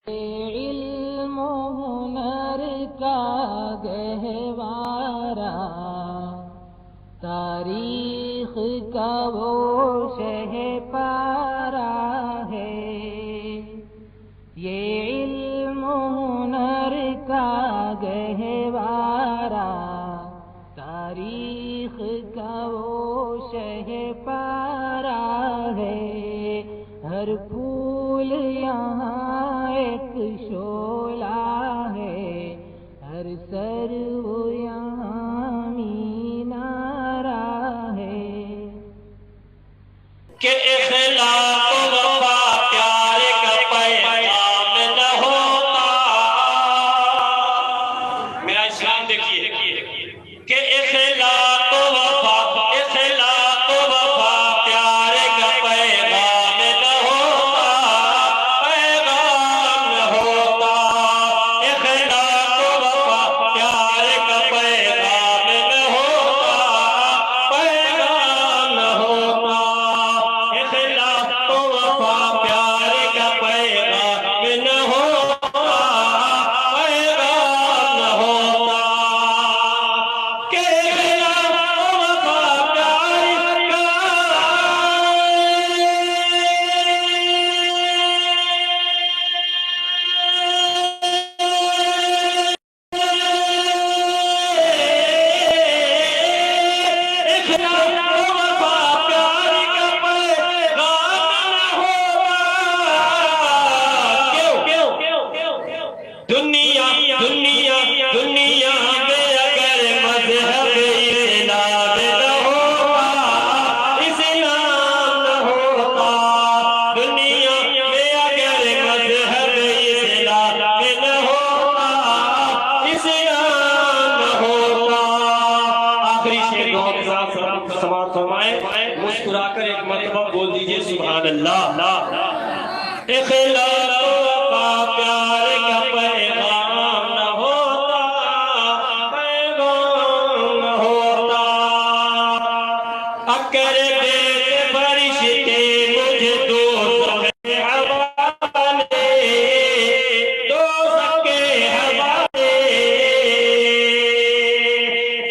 इल्म हुनर का गहवारा, तारीख का वो शहपारा है। ये इल्म हुनर का गहवारा, तारीख का वो शहपारा है। हर फूल यहाँ एक शोला है, हर सर वो यहाँ मीनारा है। कि इखलाक वफा प्यार का पैगाम न होता। मेरा इस्लाम देखिए कि इखलाक वफा प्यार का पैगाम न होता, पैगाम न होता। इखलाक वफा प्यार का पैगाम न होता, पैगाम न होता। इखलाक वफा प्यार का पैगाम न होता, पैगाम न होता। कि इखलाक वफा प्यार का दुनिया दुनिया दुनिया में अगर मज़हब इस्लाम न होता, इस्लाम न होता। दुनिया में अगर मज़हब इस्लाम न होता, इस्लाम न होता। आखिरी शेर बहुत समाप्त फरमाए, मुस्कुराकर एक मरतबा बोल दीजिए सुभान अल्लाह। इखलाक वफा प्यार का पैगाम न होता, पैगाम न होता। अकर देते फरिश्ते मुझे दोज़ख के हवाले, दोज़ख के हवाले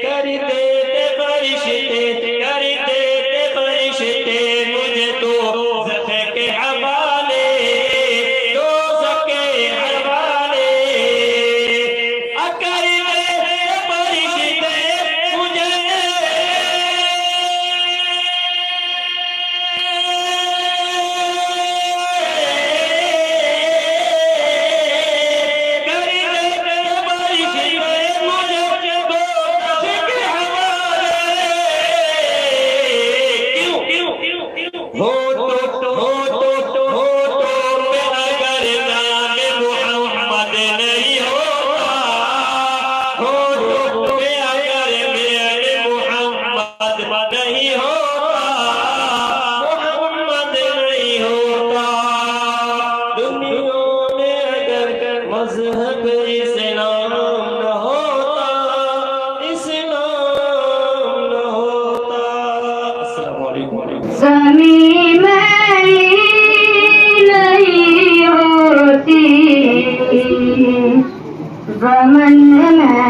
कर देते फरिश्ते, कर देते फरिश्ते मुझे दोज़ख के हवाले, दोज़ख के हवाले। अकर देते फरिश्ते मुझे मज़हब इस्लाम न होता, इस्लाम न होता। अस्सलामु अलैकुम। ज़मीं मेरी नहीं होती, ज़मन में